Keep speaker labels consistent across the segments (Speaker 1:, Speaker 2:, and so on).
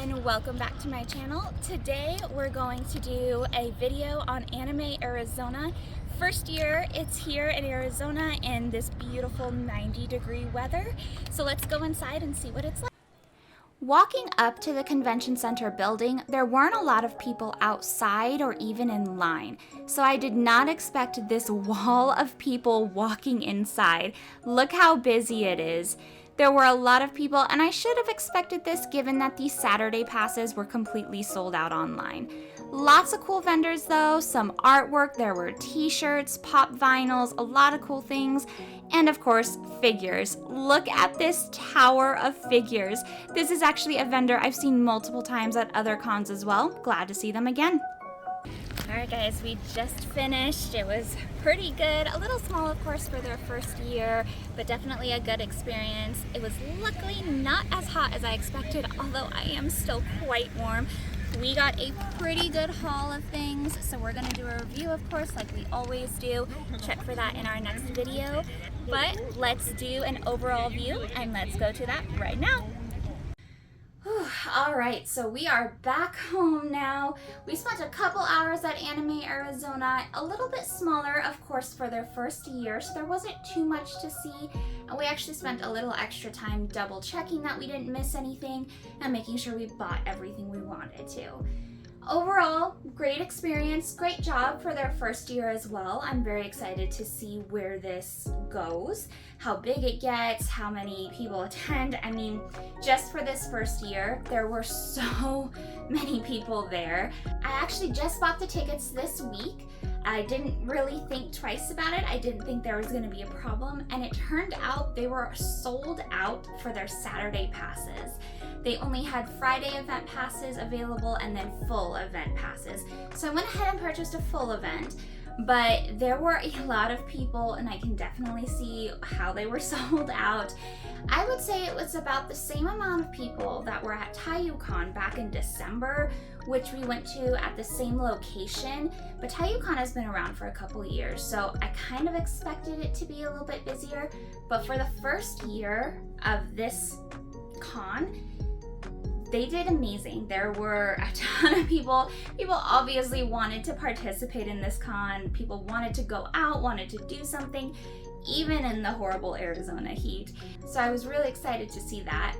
Speaker 1: everyone, welcome back to my channel. Today we're going to do a video on Anime Arizona. First year it's here in Arizona in this beautiful 90-degree weather. So let's go inside and see what it's like. Walking up to the convention center building, there weren't a lot of people outside or even in line. So I did not expect this wall of people walking inside. Look how busy it is. There were a lot of people, and I should have expected this given that these Saturday passes were completely sold out online. Lots of cool vendors though, some artwork, there were t-shirts, pop vinyls, a lot of cool things, and of course, figures. Look at this tower of figures. This is actually a vendor I've seen multiple times at other cons as well. Glad to see them again. Alright guys, we just finished. It was pretty good. A little small of course for their first year, but definitely a good experience. It was luckily not as hot as I expected, although I am still quite warm. We got a pretty good haul of things, so we're going to do a review of course like we always do. Check for that in our next video, but let's do an overall view and let's go to that right now. Alright, so we are back home now. We spent a couple hours at Anime Arizona, a little bit smaller of course for their first year, so there wasn't too much to see, and we actually spent a little extra time double checking that we didn't miss anything and making sure we bought everything we wanted to. Overall, great experience, great job for their first year as well. I'm very excited to see where this goes, how big it gets, how many people attend. I mean, just for this first year, there were so many people there. I actually just bought the tickets this week. I didn't really think twice about it. I didn't think there was going to be a problem, and it turned out they were sold out for their Saturday passes. They only had Friday event passes available and then full event passes. So I went ahead and purchased a full event, but there were a lot of people and I can definitely see how they were sold out. I would say it was about the same amount of people that were at Taiyu-Con back in December, which we went to at the same location, but Taiyu-Con has been around for a couple of years, so I kind of expected it to be a little bit busier, but for the first year of this con, they did amazing. There were a ton of people. People obviously wanted to participate in this con. People wanted to go out, wanted to do something, even in the horrible Arizona heat. So I was really excited to see that.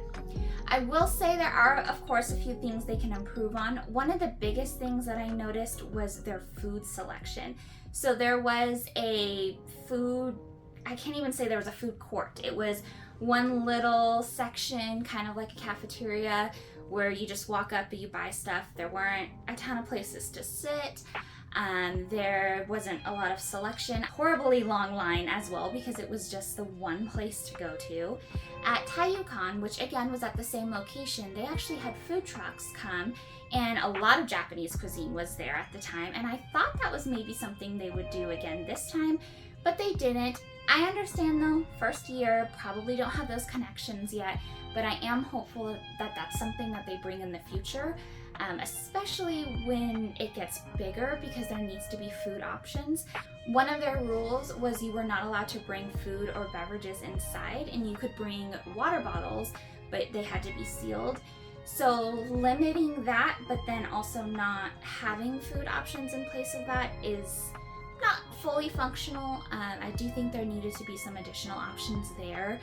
Speaker 1: I will say there are, of course, a few things they can improve on. One of the biggest things that I noticed was their food selection. So there was a food, I can't even say there was a food court. It was one little section, kind of like a cafeteria, where you just walk up and you buy stuff. There weren't a ton of places to sit. There wasn't a lot of selection. Horribly long line as well because it was just the one place to go to. At Taiyu-Con, which again was at the same location, they actually had food trucks come and a lot of Japanese cuisine was there at the time, and I thought that was maybe something they would do again this time, but they didn't. I understand though, first year, probably don't have those connections yet, but I am hopeful that that's something that they bring in the future, especially when it gets bigger because there needs to be food options. One of their rules was you were not allowed to bring food or beverages inside, and you could bring water bottles, but they had to be sealed. So limiting that, but then also not having food options in place of that is not fully functional. I do think there needed to be some additional options there.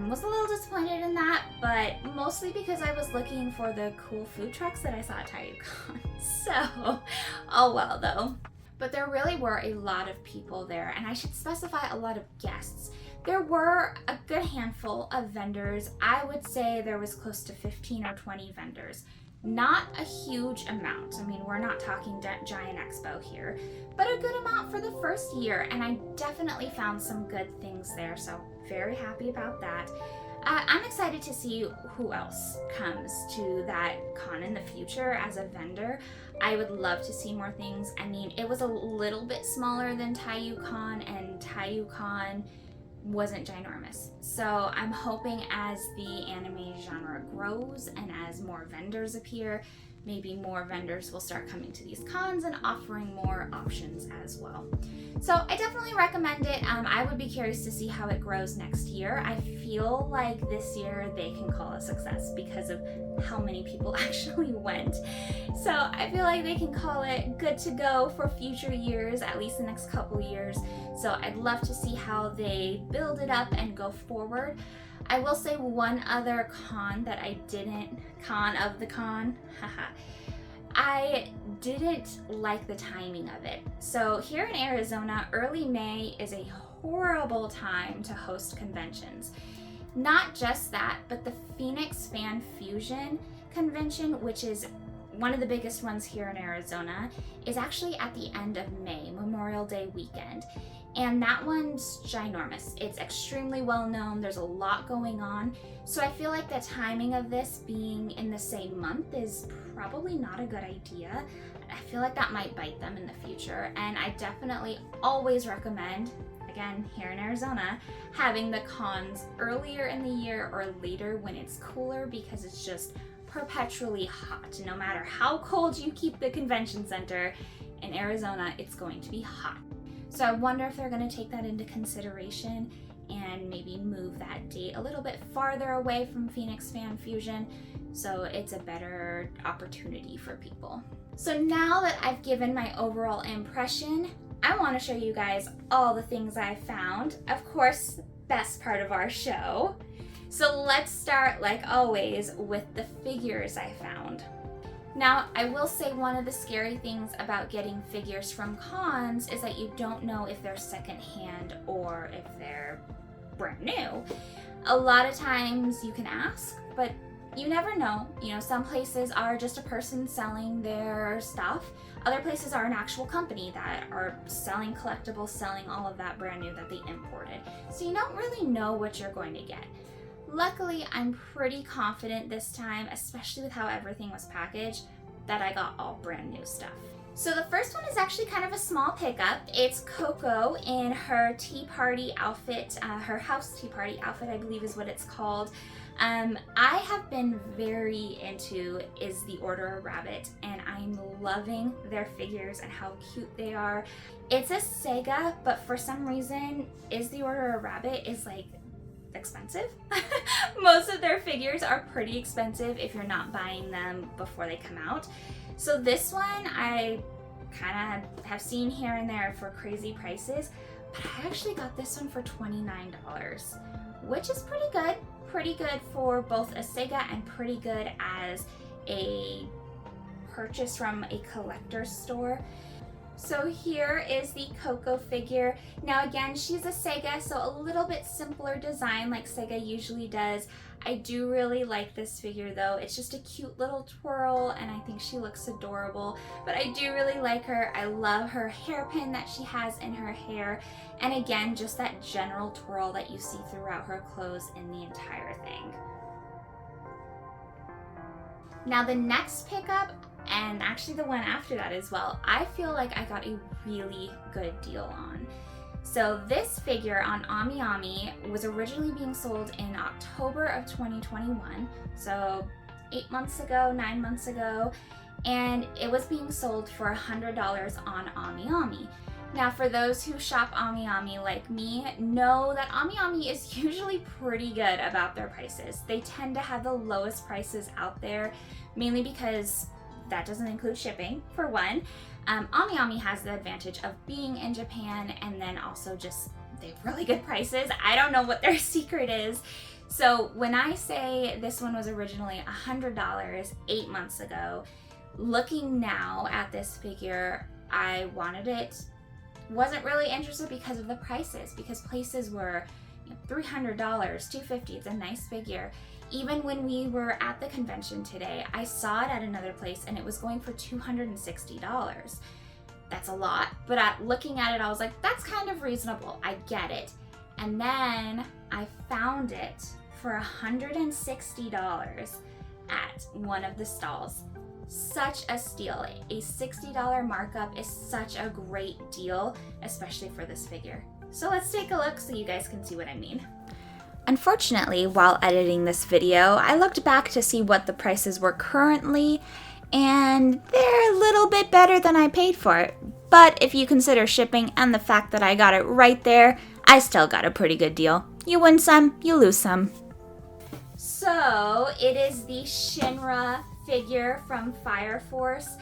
Speaker 1: Was a little disappointed in that, but mostly because I was looking for the cool food trucks that I saw at Taiyu-Con. So, oh well though. But there really were a lot of people there, and I should specify a lot of guests. There were a good handful of vendors. I would say there was close to 15 or 20 vendors. Not a huge amount. I mean, we're not talking giant expo here, but a good amount for the first year, and I definitely found some good things there, so very happy about that. I'm excited to see who else comes to that con in the future as a vendor. I would love to see more things. I mean, it was a little bit smaller than Taiyu-Con, and Taiyu-Con wasn't ginormous. So I'm hoping as the anime genre grows and as more vendors appear, maybe more vendors will start coming to these cons and offering more options as well. So I definitely recommend it. I would be curious to see how it grows next year. I feel like this year they can call a success because of how many people actually went. So I feel like they can call it good to go for future years, at least the next couple years. So I'd love to see how they build it up and go forward. I will say one other con that I didn't, I didn't like the timing of it. So here in Arizona, early May is a horrible time to host conventions. Not just that, but the Phoenix Fan Fusion convention, which is one of the biggest ones here in Arizona, is actually at the end of May, Memorial Day weekend. And that one's ginormous. It's extremely well known. There's a lot going on. So I feel like the timing of this being in the same month is probably not a good idea. I feel like that might bite them in the future. And I definitely always recommend, again, here in Arizona, having the cons earlier in the year or later when it's cooler, because it's just perpetually hot. No matter how cold you keep the convention center, in Arizona, it's going to be hot. So I wonder if they're going to take that into consideration and maybe move that date a little bit farther away from Phoenix Fan Fusion so it's a better opportunity for people. So now that I've given my overall impression, I want to show you guys all the things I found. Of course, best part of our show. So let's start, like always, with the figures I found. Now, I will say one of the scary things about getting figures from cons is that you don't know if they're secondhand or if they're brand new. A lot of times you can ask, but you never know. You know, some places are just a person selling their stuff. Other places are an actual company that are selling collectibles, selling all of that brand new that they imported. So you don't really know what you're going to get. Luckily, I'm pretty confident this time, especially with how everything was packaged, that I got all brand new stuff. So the first one is actually kind of a small pickup. It's Coco in her tea party outfit, her house tea party outfit, I believe is what it's called. I have been very into Is the Order a Rabbit, and I'm loving their figures and how cute they are. It's a Sega, but for some reason, Is the Order a Rabbit is like expensive. Most of their figures are pretty expensive if you're not buying them before they come out. So this one I kind of have seen here and there for crazy prices, but I actually got this one for $29, which is pretty good. Pretty good for both a Sega and pretty good as a purchase from a collector's store. So here is the Coco figure. Now again, she's a Sega, so a little bit simpler design like Sega usually does. I do really like this figure though. It's just a cute little twirl and I think she looks adorable, but I do really like her. I love her hairpin that she has in her hair, and again, just that general twirl that you see throughout her clothes in the entire thing. Now the next pickup, and actually the one after that as well, I feel like I got a really good deal on. So this figure on Amiami was originally being sold in October of 2021, so 8 months ago, 9 months ago, and it was being sold for $100 on Amiami. Now for those who shop Amiami like me, know that Amiami is usually pretty good about their prices. They tend to have the lowest prices out there, mainly because that doesn't include shipping, for one. Amiami has the advantage of being in Japan, and then also just they have really good prices. I don't know what their secret is. So when I say this one was originally $100 8 months ago, looking now at this figure, I wanted it. Wasn't really interested because of the prices, because places were $300, $250. It's a nice figure. Even when we were at the convention today, I saw it at another place and it was going for $260. That's a lot, but looking at it, I was like, that's kind of reasonable. I get it. And then I found it for $160 at one of the stalls. Such a steal. A $60 markup is such a great deal, especially for this figure. So let's take a look so you guys can see what I mean. Unfortunately, while editing this video, I looked back to see what the prices were currently, and they're a little bit better than I paid for it. But if you consider shipping and the fact that I got it right there, I still got a pretty good deal. You win some, you lose some. So it is the Shinra figure from Fire Force.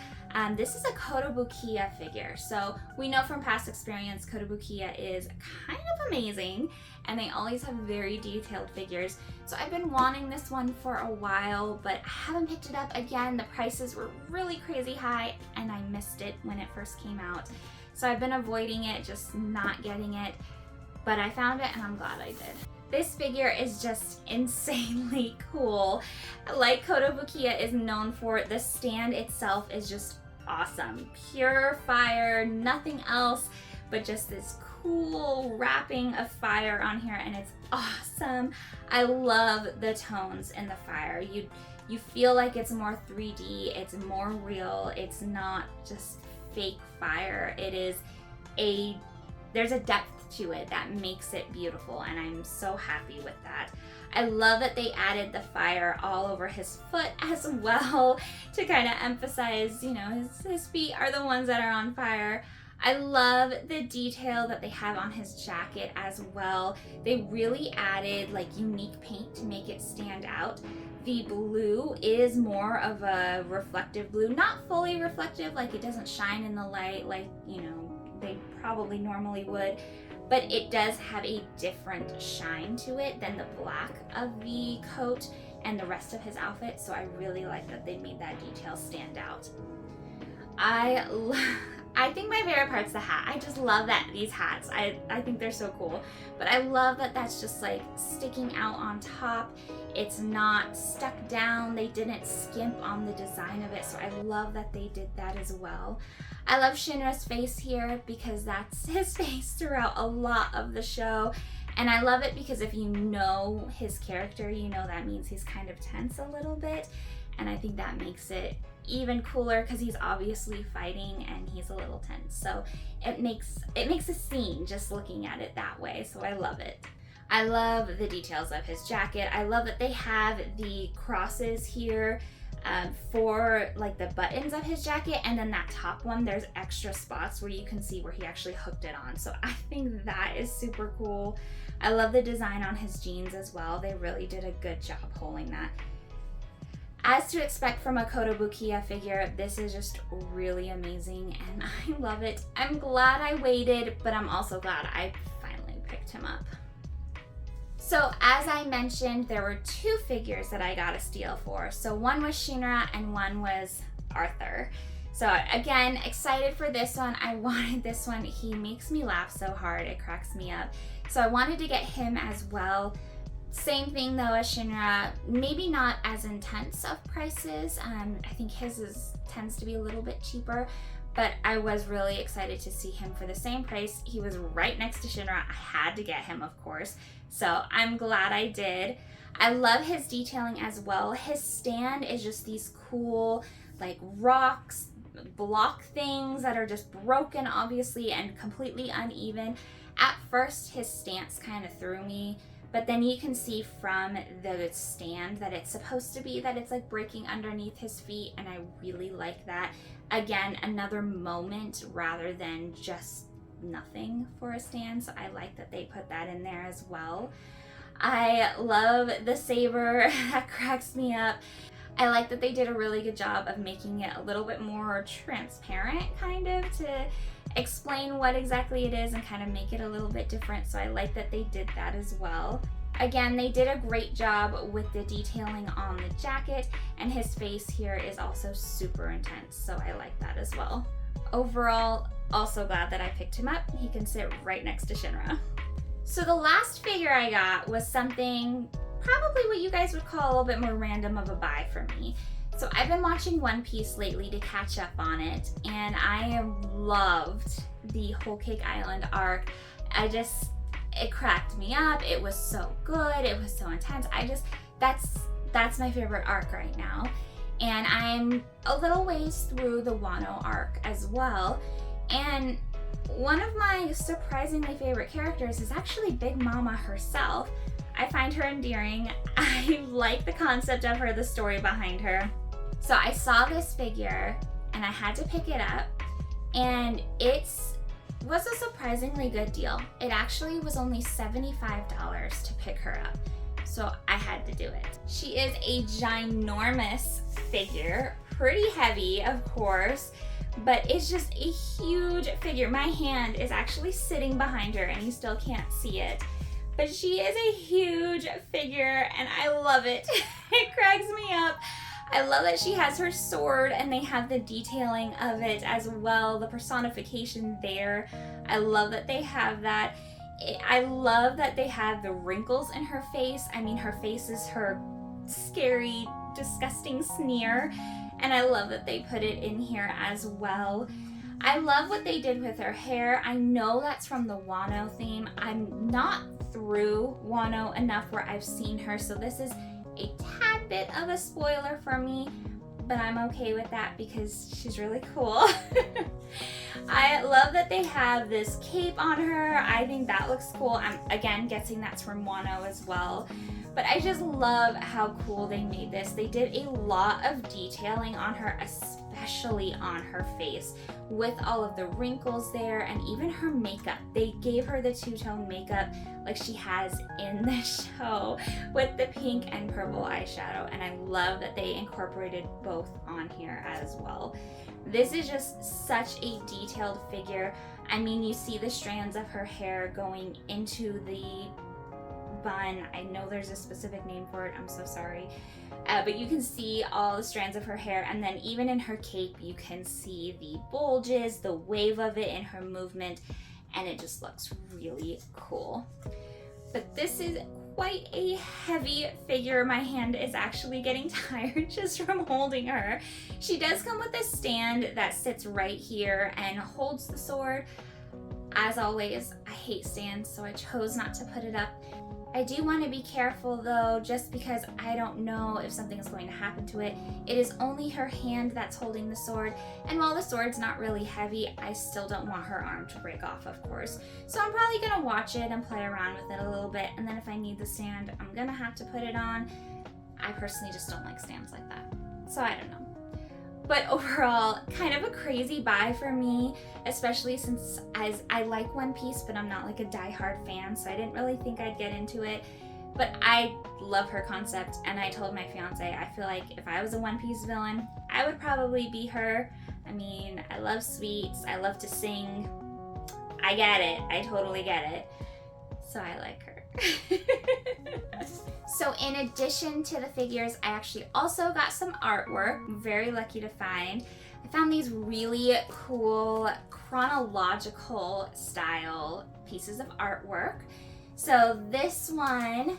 Speaker 1: This is a Kotobukiya figure. So we know from past experience, Kotobukiya is kind of amazing, and they always have very detailed figures. So I've been wanting this one for a while, but I haven't picked it up. Again, the prices were really crazy high, and I missed it when it first came out. So I've been avoiding it, just not getting it, but I found it and I'm glad I did. This figure is just insanely cool. Like Kotobukiya is known for, the stand itself is just awesome. Pure fire, nothing else, but just this cool wrapping of fire on here, and it's awesome. I love the tones in the fire. You feel like it's more 3D, it's more real, it's not just fake fire. There's a depth to it that makes it beautiful, and I'm so happy with that. I love that they added the fire all over his foot as well to kind of emphasize, you know, his feet are the ones that are on fire. I love the detail that they have on his jacket as well. They really added like unique paint to make it stand out. The blue is more of a reflective blue, not fully reflective, like it doesn't shine in the light like, you know, they probably normally would, but it does have a different shine to it than the black of the coat and the rest of his outfit, so I really like that they made that detail stand out. I think my favorite part's the hat. I just love that these hats. I think they're so cool. But I love that that's just like sticking out on top. It's not stuck down. They didn't skimp on the design of it, so I love that they did that as well. I love Shinra's face here because that's his face throughout a lot of the show. And I love it because if you know his character, you know that means he's kind of tense a little bit. And I think that makes it even cooler because he's obviously fighting and he's a little tense. So it makes a scene just looking at it that way. So I love it. I love the details of his jacket. I love that they have the crosses here for like the buttons of his jacket, and then that top one, there's extra spots where you can see where he actually hooked it on. So I think that is super cool. I love the design on his jeans as well. They really did a good job holding that. As to expect from a Kotobukiya figure, this is just really amazing and I love it. I'm glad I waited, but I'm also glad I finally picked him up. So as I mentioned, there were two figures that I got a steal for. So one was Shinra and one was Arthur. So again, excited for this one. I wanted this one. He makes me laugh so hard, it cracks me up. So I wanted to get him as well. Same thing though as Shinra, maybe not as intense of prices. I think his tends to be a little bit cheaper, but I was really excited to see him for the same price. He was right next to Shinra. I had to get him, of course, so I'm glad I did. I love his detailing as well. His stand is just these cool like rocks, block things that are just broken obviously and completely uneven. At first his stance kind of threw me, but then you can see from the stand that it's supposed to be that it's like breaking underneath his feet, and I really like that. Again, another moment rather than just nothing for a stand, so I like that they put that in there as well. I love the saber. That cracks me up. I like that they did a really good job of making it a little bit more transparent, kind of, to explain what exactly it is and kind of make it a little bit different, so I like that they did that as well. Again, they did a great job with the detailing on the jacket, and his face here is also super intense, so I like that as well. Overall, also glad that I picked him up. He can sit right next to Shinra. So the last figure I got was something probably what you guys would call a little bit more random of a buy for me. So I've been watching One Piece lately to catch up on it, and I loved the Whole Cake Island arc. It cracked me up. It was so good. It was so intense. That's my favorite arc right now. And I'm a little ways through the Wano arc as well. And one of my surprisingly favorite characters is actually Big Mama herself. I find her endearing. I like the concept of her, the story behind her. So I saw this figure and I had to pick it up, and it was a surprisingly good deal. It actually was only $75 to pick her up. So I had to do it. She is a ginormous figure, pretty heavy, of course, but it's just a huge figure. My hand is actually sitting behind her and you still can't see it. But she is a huge figure and I love it. It cracks me up. I love that she has her sword and they have the detailing of it as well, the personification there. I love that they have that. I love that they have the wrinkles in her face. I mean, her face is her scary, disgusting sneer, and I love that they put it in here as well. I love what they did with her hair. I know that's from the Wano theme. I'm not through Wano enough where I've seen her, so this is a tad bit of a spoiler for me, but I'm okay with that because she's really cool. I love that they have this cape on her. I think that looks cool. I'm again guessing that's from Wano as well. But I just love how cool they made this. They did a lot of detailing on her, especially on her face, with all of the wrinkles there and even her makeup. They gave her the two-tone makeup like she has in the show with the pink and purple eyeshadow, and I love that they incorporated both on here as well. This is just such a detailed figure. I mean, you see the strands of her hair going into the bun. I know there's a specific name for it, I'm so sorry. But you can see all the strands of her hair, and then even in her cape you can see the bulges, the wave of it in her movement, and it just looks really cool. But this is quite a heavy figure. My hand is actually getting tired just from holding her. She does come with a stand that sits right here and holds the sword. As always, I hate stands, so I chose not to put it up. I do want to be careful though, just because I don't know if something is going to happen to it. It is only her hand that's holding the sword, and while the sword's not really heavy, I still don't want her arm to break off, of course. So I'm probably going to watch it and play around with it a little bit, and then if I need the stand, I'm going to have to put it on. I personally just don't like stands like that, so I don't know. But overall, kind of a crazy buy for me, especially since I like One Piece, but I'm not like a die-hard fan, so I didn't really think I'd get into it. But I love her concept, and I told my fiance, I feel like if I was a One Piece villain, I would probably be her. I mean, I love sweets, I love to sing. I get it, I totally get it. So I like her. So in addition to the figures, I actually also got some artwork. I'm very lucky to find. I found these really cool chronological style pieces of artwork. So this one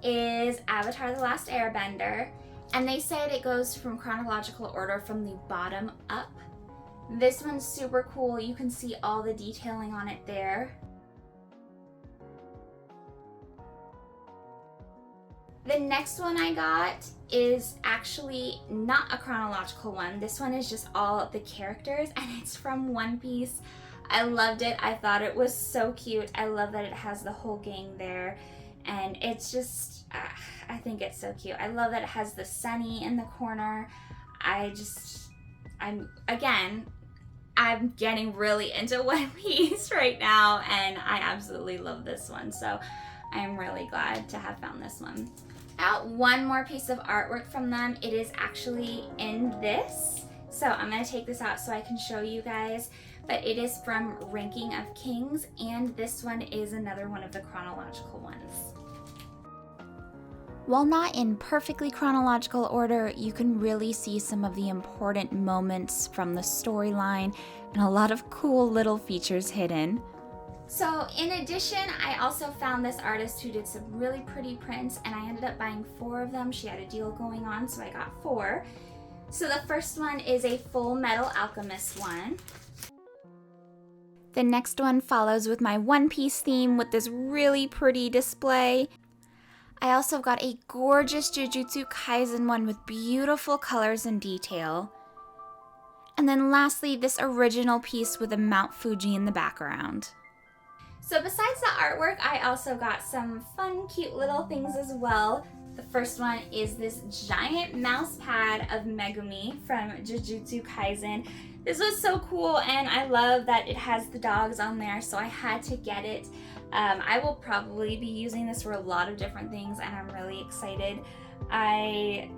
Speaker 1: is Avatar: The Last Airbender, and they said it goes from chronological order from the bottom up. This one's super cool. You can see all the detailing on it there. The next one I got is actually not a chronological one. This one is just all the characters, and it's from One Piece. I loved it. I thought it was so cute. I love that it has the whole gang there, and it's just, I think it's so cute. I love that it has the Sunny in the corner. I'm getting really into One Piece right now, and I absolutely love this one, so I'm really glad to have found this one. I got one more piece of artwork from them. It is actually in this, so I'm going to take this out so I can show you guys, but it is from Ranking of Kings, and this one is another one of the chronological ones. While not in perfectly chronological order, you can really see some of the important moments from the storyline and a lot of cool little features hidden. So in addition, I also found this artist who did some really pretty prints, and I ended up buying 4 of them. She had a deal going on, so I got 4. So the first one is a Full Metal Alchemist one. The next one follows with my One Piece theme with this really pretty display. I also got a gorgeous Jujutsu Kaisen one with beautiful colors and detail. And then lastly, this original piece with a Mount Fuji in the background. So besides the artwork, I also got some fun, cute little things as well. The first one is this giant mouse pad of Megumi from Jujutsu Kaisen. This was so cool, and I love that it has the dogs on there, so I had to get it. I will probably be using this for a lot of different things, and I'm really excited. I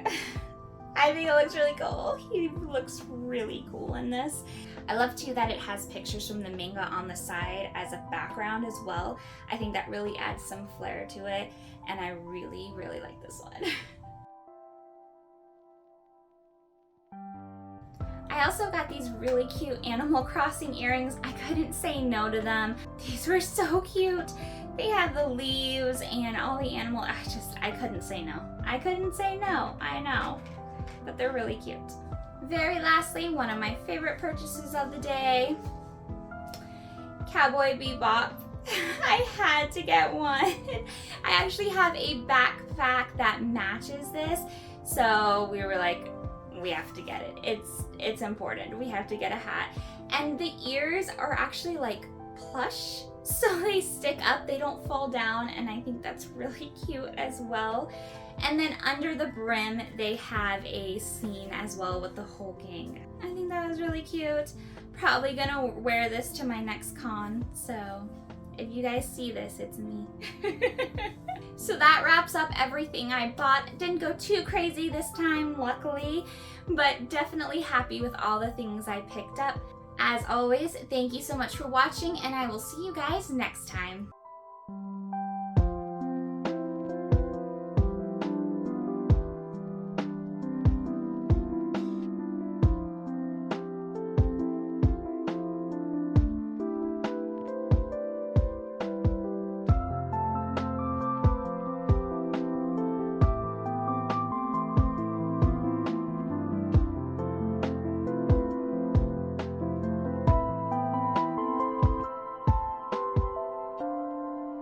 Speaker 1: think it looks really cool. He looks really cool in this. I love too that it has pictures from the manga on the side as a background as well. I think that really adds some flair to it, and I really, really like this one. I also got these really cute Animal Crossing earrings. I couldn't say no to them. These were so cute. They had the leaves and all the animal. I couldn't say no. I couldn't say no, I know. But they're really cute. Very lastly, one of my favorite purchases of the day, Cowboy Bebop. I had to get one. I actually have a backpack that matches this, so we were like, we have to get it. It's important. We have to get a hat. And the ears are actually like plush, so they stick up, they don't fall down, and I think that's really cute as well. And then under the brim, they have a scene as well with the hulking. I think that was really cute. Probably gonna wear this to my next con, so if you guys see this, it's me. So that wraps up everything I bought. Didn't go too crazy this time, luckily, but definitely happy with all the things I picked up. As always, thank you so much for watching, and I will see you guys next time.